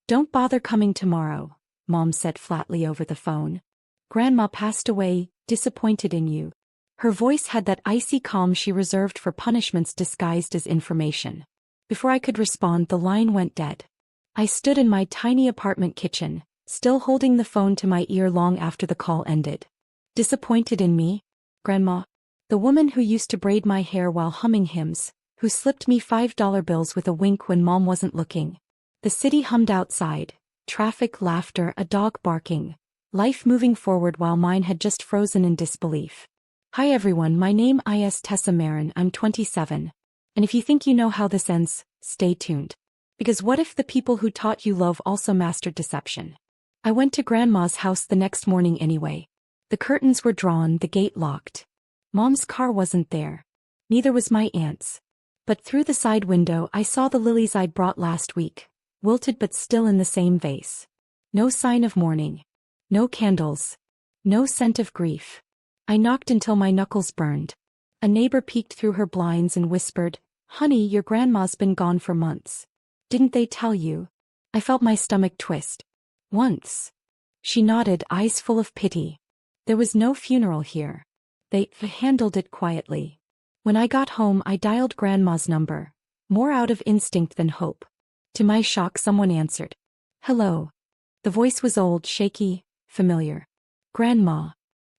Don't bother coming tomorrow, Mom said flatly over the phone. Grandma passed away, disappointed in you. Her voice had that icy calm she reserved for punishments disguised as information. Before I could respond, the line went dead. I stood in my tiny apartment kitchen, still holding the phone to my ear long after the call ended. Disappointed in me? Grandma? The woman who used to braid my hair while humming hymns, who slipped me $5 bills with a wink when Mom wasn't looking. The city hummed outside, traffic, laughter, a dog barking, life moving forward while mine had just frozen in disbelief. Hi everyone, my name is Tessa Marin, I'm 27. And if you think you know how this ends, stay tuned. Because what if the people who taught you love also mastered deception? I went to Grandma's house the next morning anyway. The curtains were drawn, the gate locked. Mom's car wasn't there. Neither was my aunt's. But through the side window I saw the lilies I'd brought last week, wilted but still in the same vase. No sign of mourning. No candles. No scent of grief. I knocked until my knuckles burned. A neighbor peeked through her blinds and whispered, "Honey, your grandma's been gone for months. Didn't they tell you?" I felt my stomach twist. Once. She nodded, eyes full of pity. There was no funeral here. They handled it quietly. When I got home I dialed Grandma's number, more out of instinct than hope. To my shock someone answered. "Hello." The voice was old, shaky, familiar. "Grandma."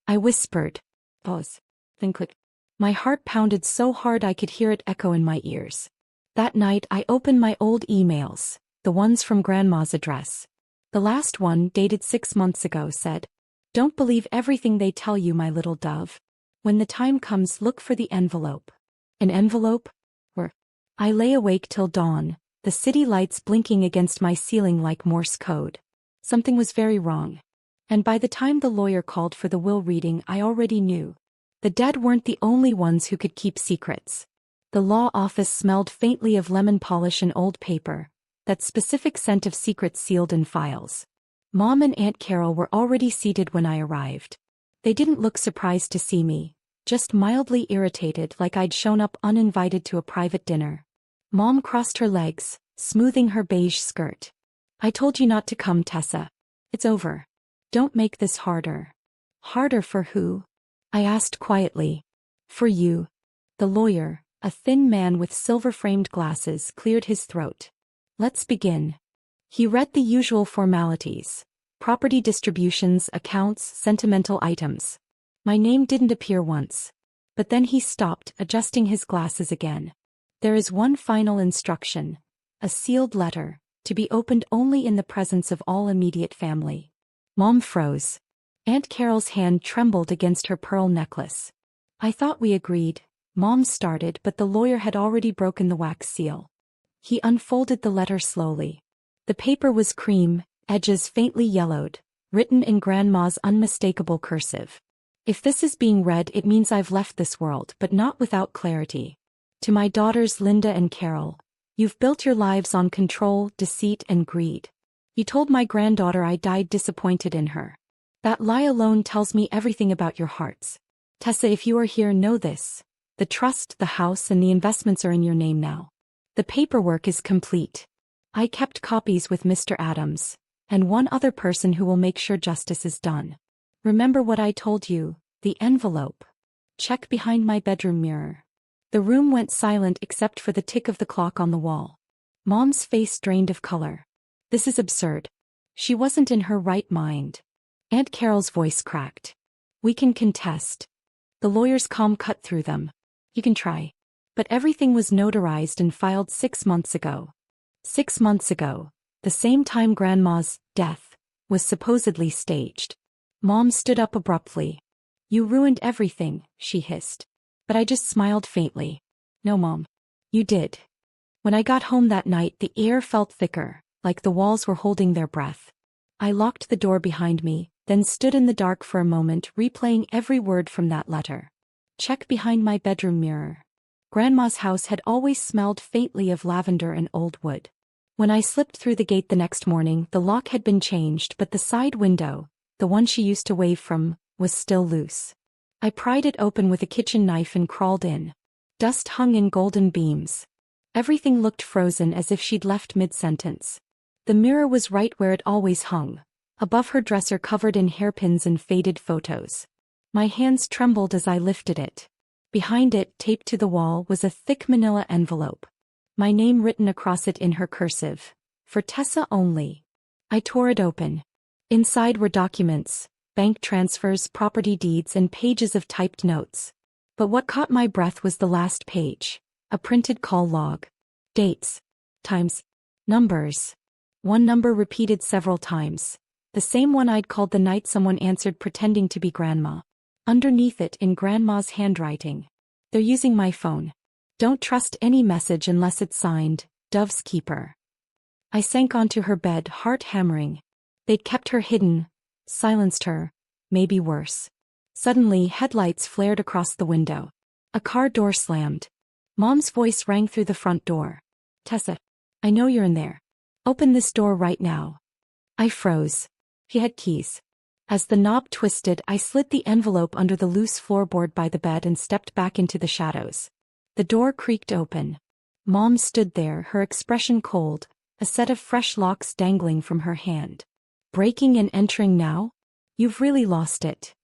I whispered. Pause. Then click. My heart pounded so hard I could hear it echo in my ears. That night I opened my old emails, the ones from Grandma's address. The last one, dated 6 months ago, said, "Don't believe everything they tell you, my little dove. When the time comes, look for the envelope." An envelope? Where? I lay awake till dawn, the city lights blinking against my ceiling like Morse code. Something was very wrong. And by the time the lawyer called for the will reading, I already knew. The dead weren't the only ones who could keep secrets. The law office smelled faintly of lemon polish and old paper, that specific scent of secrets sealed in files. Mom and Aunt Carol were already seated when I arrived. They didn't look surprised to see me, just mildly irritated, like I'd shown up uninvited to a private dinner. Mom crossed her legs, smoothing her beige skirt. "I told you not to come, Tessa. It's over. Don't make this harder." "Harder for who?" I asked quietly. "For you." The lawyer, a thin man with silver-framed glasses, cleared his throat. "Let's begin." He read the usual formalities. Property distributions, accounts, sentimental items. My name didn't appear once. But then he stopped, adjusting his glasses again. "There is one final instruction. A sealed letter, to be opened only in the presence of all immediate family." Mom froze. Aunt Carol's hand trembled against her pearl necklace. "I thought we agreed," Mom started, but the lawyer had already broken the wax seal. He unfolded the letter slowly. The paper was cream, edges faintly yellowed, written in Grandma's unmistakable cursive. "If this is being read, it means I've left this world, but not without clarity. To my daughters Linda and Carol, you've built your lives on control, deceit, and greed. You told my granddaughter I died disappointed in her. That lie alone tells me everything about your hearts. Tessa, if you are here, know this. The trust, the house, and the investments are in your name now. The paperwork is complete. I kept copies with Mr. Adams, and one other person who will make sure justice is done. Remember what I told you, the envelope. Check behind my bedroom mirror." The room went silent except for the tick of the clock on the wall. Mom's face drained of color. "This is absurd." She wasn't in her right mind. Aunt Carol's voice cracked. "We can contest." The lawyer's calm cut through them. "You can try. But everything was notarized and filed 6 months ago. 6 months ago, the same time Grandma's death was supposedly staged." Mom stood up abruptly. "You ruined everything," she hissed. But I just smiled faintly. "No, Mom. You did." When I got home that night, the air felt thicker, like the walls were holding their breath. I locked the door behind me, then stood in the dark for a moment, replaying every word from that letter. Check behind my bedroom mirror. Grandma's house had always smelled faintly of lavender and old wood. When I slipped through the gate the next morning, the lock had been changed, but the side window, the one she used to wave from, was still loose. I pried it open with a kitchen knife and crawled in. Dust hung in golden beams. Everything looked frozen, as if she'd left mid-sentence. The mirror was right where it always hung, above her dresser covered in hairpins and faded photos. My hands trembled as I lifted it. Behind it, taped to the wall, was a thick manila envelope. My name written across it in her cursive. For Tessa only. I tore it open. Inside were documents, bank transfers, property deeds, and pages of typed notes. But what caught my breath was the last page. A printed call log. Dates. Times. Numbers. One number repeated several times. The same one I'd called the night someone answered pretending to be Grandma. Underneath it, in Grandma's handwriting. They're using my phone. Don't trust any message unless it's signed, Dove's Keeper. I sank onto her bed, heart hammering. They'd kept her hidden, silenced her, maybe worse. Suddenly, headlights flared across the window. A car door slammed. Mom's voice rang through the front door. Tessa, I know you're in there. Open this door right now. I froze. He had keys. As the knob twisted, I slid the envelope under the loose floorboard by the bed and stepped back into the shadows. The door creaked open. Mom stood there, her expression cold, a set of fresh locks dangling from her hand. Breaking and entering now? You've really lost it.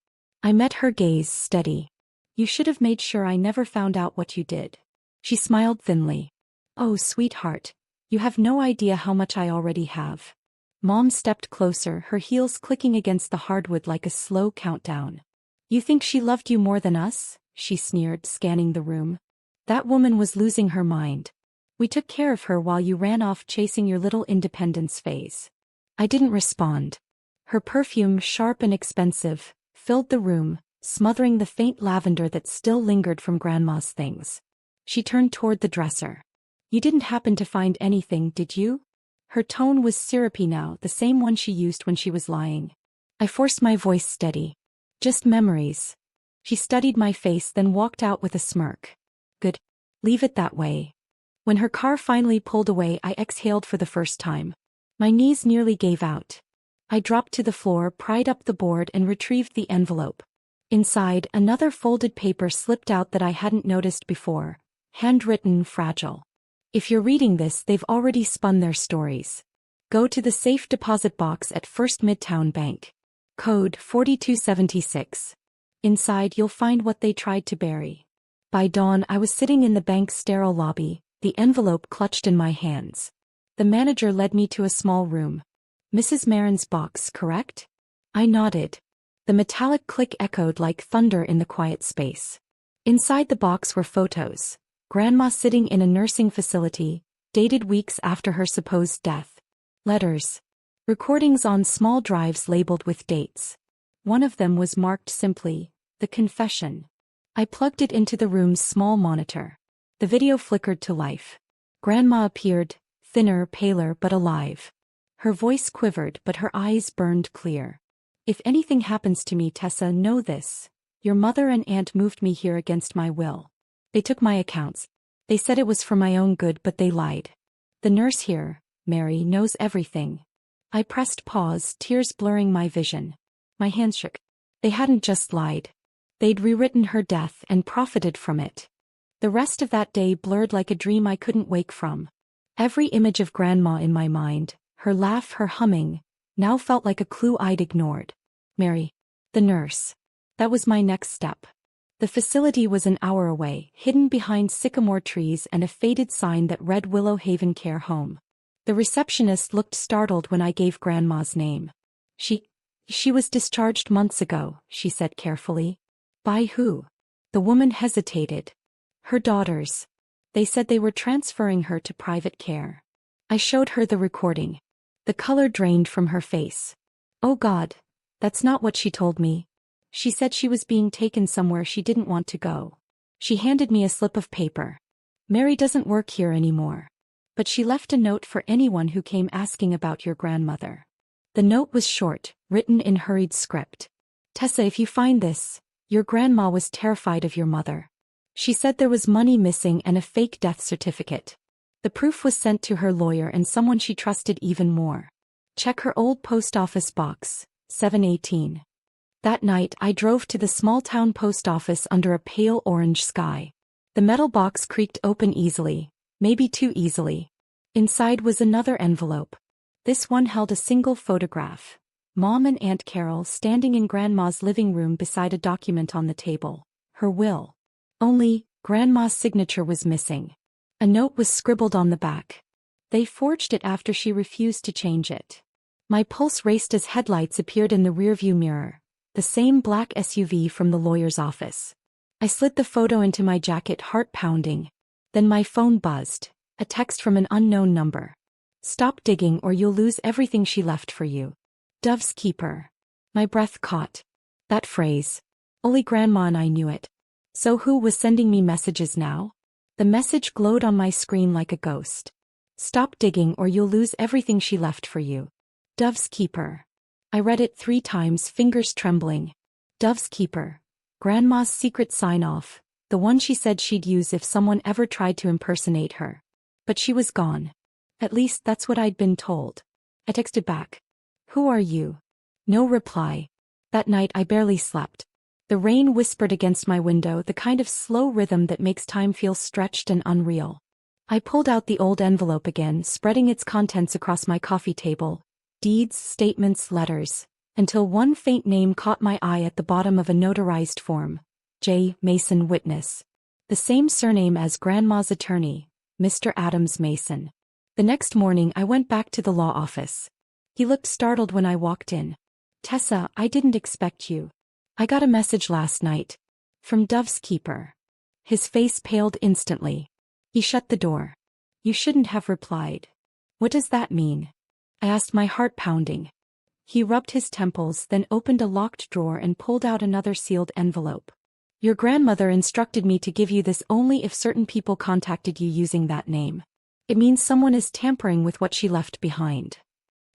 I met her gaze, steady. You should have made sure I never found out what you did. She smiled thinly. Oh, sweetheart. You have no idea how much I already have. Mom stepped closer, her heels clicking against the hardwood like a slow countdown. You think she loved you more than us? She sneered, scanning the room. That woman was losing her mind. We took care of her while you ran off chasing your little independence phase. I didn't respond. Her perfume, sharp and expensive, filled the room, smothering the faint lavender that still lingered from Grandma's things. She turned toward the dresser. You didn't happen to find anything, did you? Her tone was syrupy now, the same one she used when she was lying. I forced my voice steady. Just memories. She studied my face, then walked out with a smirk. Good. Leave it that way. When her car finally pulled away, I exhaled for the first time. My knees nearly gave out. I dropped to the floor, pried up the board, and retrieved the envelope. Inside, another folded paper slipped out that I hadn't noticed before. Handwritten, fragile. If you're reading this, they've already spun their stories. Go to the safe deposit box at First Midtown Bank. Code 4276. Inside, you'll find what they tried to bury. By dawn, I was sitting in the bank's sterile lobby, the envelope clutched in my hands. The manager led me to a small room. Mrs. Marin's box, correct? I nodded. The metallic click echoed like thunder in the quiet space. Inside the box were photos. Grandma sitting in a nursing facility, dated weeks after her supposed death. Letters. Recordings on small drives labeled with dates. One of them was marked simply, The Confession. I plugged it into the room's small monitor. The video flickered to life. Grandma appeared, thinner, paler, but alive. Her voice quivered, but her eyes burned clear. If anything happens to me, Tessa, know this. Your mother and aunt moved me here against my will. They took my accounts. They said it was for my own good, but they lied. The nurse here, Mary, knows everything. I pressed pause, tears blurring my vision. My hands shook. They hadn't just lied. They'd rewritten her death and profited from it. The rest of that day blurred like a dream I couldn't wake from. Every image of Grandma in my mind, her laugh, her humming, now felt like a clue I'd ignored. Mary. The nurse. That was my next step. The facility was an hour away, hidden behind sycamore trees and a faded sign that read Willow Haven Care Home. The receptionist looked startled when I gave Grandma's name. She was discharged months ago, she said carefully. By who? The woman hesitated. Her daughters. They said they were transferring her to private care. I showed her the recording. The color drained from her face. Oh God, that's not what she told me. She said she was being taken somewhere she didn't want to go. She handed me a slip of paper. Mary doesn't work here anymore. But she left a note for anyone who came asking about your grandmother. The note was short, written in hurried script. Tessa, if you find this, your grandma was terrified of your mother. She said there was money missing and a fake death certificate. The proof was sent to her lawyer and someone she trusted even more. Check her old post office box, 718. That night I drove to the small-town post office under a pale orange sky. The metal box creaked open easily, maybe too easily. Inside was another envelope. This one held a single photograph. Mom and Aunt Carol standing in Grandma's living room beside a document on the table. Her will. Only, Grandma's signature was missing. A note was scribbled on the back. They forged it after she refused to change it. My pulse raced as headlights appeared in the rearview mirror. The same black SUV from the lawyer's office. I slid the photo into my jacket, heart pounding. Then my phone buzzed. A text from an unknown number. "Stop digging or you'll lose everything she left for you. Dove's keeper." My breath caught. That phrase. Only Grandma and I knew it. So who was sending me messages now? The message glowed on my screen like a ghost. "Stop digging or you'll lose everything she left for you. Dove's keeper." I read it 3 times, fingers trembling. Dove's keeper. Grandma's secret sign-off. The one she said she'd use if someone ever tried to impersonate her. But she was gone. At least that's what I'd been told. I texted back. "Who are you?" No reply. That night I barely slept. The rain whispered against my window, the kind of slow rhythm that makes time feel stretched and unreal. I pulled out the old envelope again, spreading its contents across my coffee table. Deeds, statements, letters. Until one faint name caught my eye at the bottom of a notarized form. J. Mason, witness. The same surname as Grandma's attorney, Mr. Adams Mason. The next morning I went back to the law office. He looked startled when I walked in. "Tessa, I didn't expect you. I got a message last night. From Dove's keeper." His face paled instantly. He shut the door. "You shouldn't have replied." "What does that mean?" I asked, my heart pounding. He rubbed his temples, then opened a locked drawer and pulled out another sealed envelope. "Your grandmother instructed me to give you this only if certain people contacted you using that name. It means someone is tampering with what she left behind."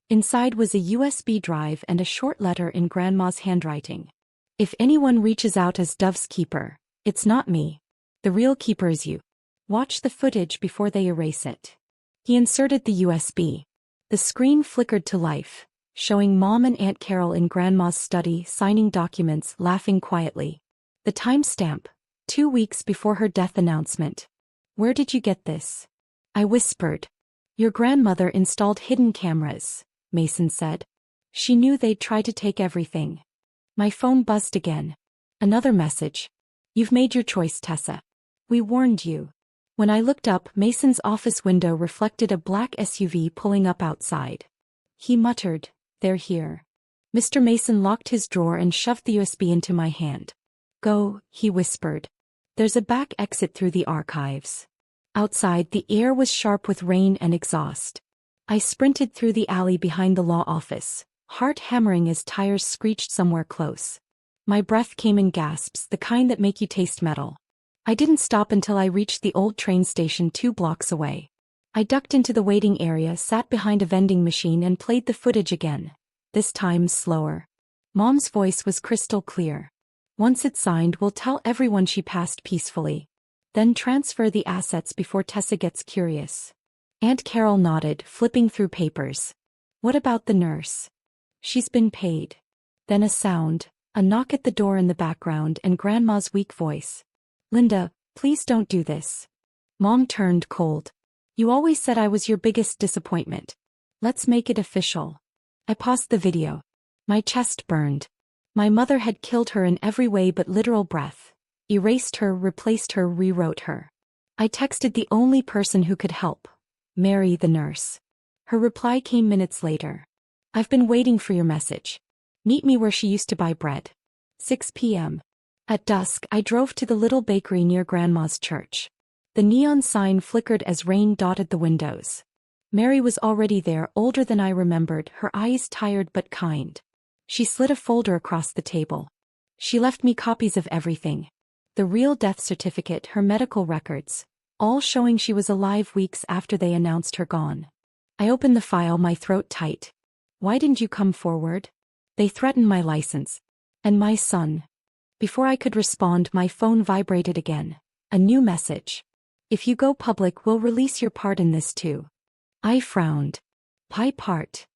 Inside was a USB drive and a short letter in Grandma's handwriting. "If anyone reaches out as Dove's keeper, it's not me. The real keeper is you. Watch the footage before they erase it." He inserted the USB. The screen flickered to life, showing Mom and Aunt Carol in Grandma's study signing documents, laughing quietly. The timestamp, 2 weeks before her death announcement. "Where did you get this?" I whispered. "Your grandmother installed hidden cameras," Mason said. "She knew they'd try to take everything." My phone buzzed again. Another message. "You've made your choice, Tessa. We warned you." When I looked up, Mason's office window reflected a black SUV pulling up outside. He muttered, "They're here." Mr. Mason locked his drawer and shoved the USB into my hand. "Go," he whispered. "There's a back exit through the archives." Outside, the air was sharp with rain and exhaust. I sprinted through the alley behind the law office, heart hammering as tires screeched somewhere close. My breath came in gasps, the kind that make you taste metal. I didn't stop until I reached the old train station 2 blocks away. I ducked into the waiting area, sat behind a vending machine and played the footage again, this time slower. Mom's voice was crystal clear. "Once it's signed, we'll tell everyone she passed peacefully. Then transfer the assets before Tessa gets curious." Aunt Carol nodded, flipping through papers. "What about the nurse?" "She's been paid." Then a sound, a knock at the door in the background and Grandma's weak voice. "Linda, please don't do this." Mom turned cold. "You always said I was your biggest disappointment. Let's make it official." I paused the video. My chest burned. My mother had killed her in every way but literal breath. Erased her, replaced her, rewrote her. I texted the only person who could help. Mary, the nurse. Her reply came minutes later. "I've been waiting for your message. Meet me where she used to buy bread. 6 p.m. At dusk, I drove to the little bakery near Grandma's church. The neon sign flickered as rain dotted the windows. Mary was already there, older than I remembered, her eyes tired but kind. She slid a folder across the table. She left me copies of everything. The real death certificate, her medical records, all showing she was alive weeks after they announced her gone. I opened the file, my throat tight. "Why didn't you come forward? They threatened my license. And my son." Before I could respond, my phone vibrated again. A new message. "If you go public, we'll release your part in this too." I frowned. "My part?"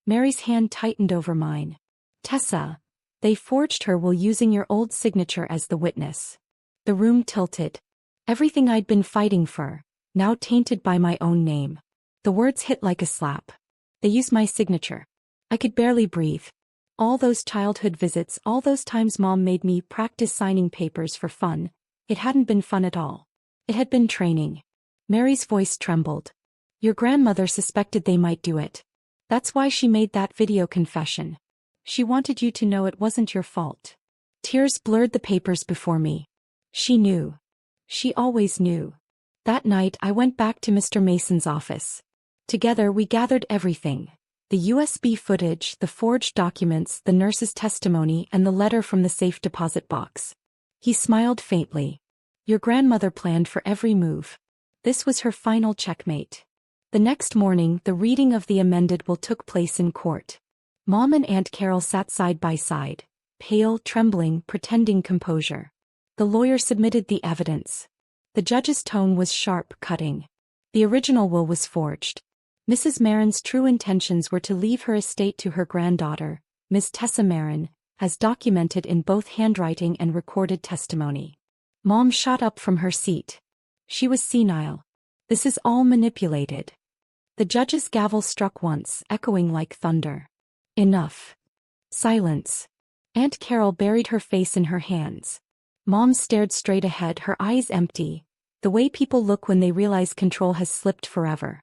Mary's hand tightened over mine. "Tessa, they forged her while using your old signature as the witness." The room tilted. Everything I'd been fighting for, now tainted by my own name. The words hit like a slap. They used my signature. I could barely breathe. All those childhood visits, all those times Mom made me practice signing papers for fun. It hadn't been fun at all. It had been training. Mary's voice trembled. Your grandmother suspected they might do it. That's why she made that video confession. She wanted you to know it wasn't your fault. Tears blurred the papers before me. She knew. She always knew. That night I went back to Mr. Mason's office. Together we gathered everything. The USB footage, the forged documents, the nurse's testimony, and the letter from the safe deposit box. He smiled faintly. Your grandmother planned for every move. This was her final checkmate. The next morning, the reading of the amended will took place in court. Mom and Aunt Carol sat side by side, pale, trembling, pretending composure. The lawyer submitted the evidence. The judge's tone was sharp, cutting. The original will was forged. Mrs. Marin's true intentions were to leave her estate to her granddaughter, Miss Tessa Marin, as documented in both handwriting and recorded testimony. Mom shot up from her seat. She was senile. This is all manipulated. The judge's gavel struck once, echoing like thunder. Enough. Silence. Aunt Carol buried her face in her hands. Mom stared straight ahead, her eyes empty, the way people look when they realize control has slipped forever.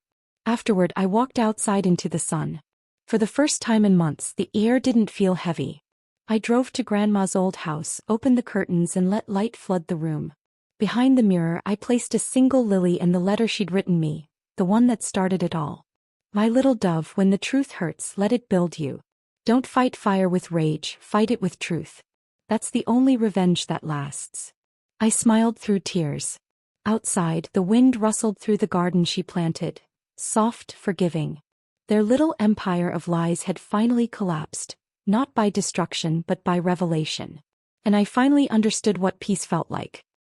Afterward, I walked outside into the sun. For the first time in months, the air didn't feel heavy. I drove to Grandma's old house, opened the curtains and let light flood the room. Behind the mirror, I placed a single lily and the letter she'd written me, the one that started it all. My little dove, when the truth hurts, let it build you. Don't fight fire with rage, fight it with truth. That's the only revenge that lasts. I smiled through tears. Outside, the wind rustled through the garden she planted. Soft, forgiving. Their little empire of lies had finally collapsed, not by destruction but by revelation. And I finally understood what peace felt like.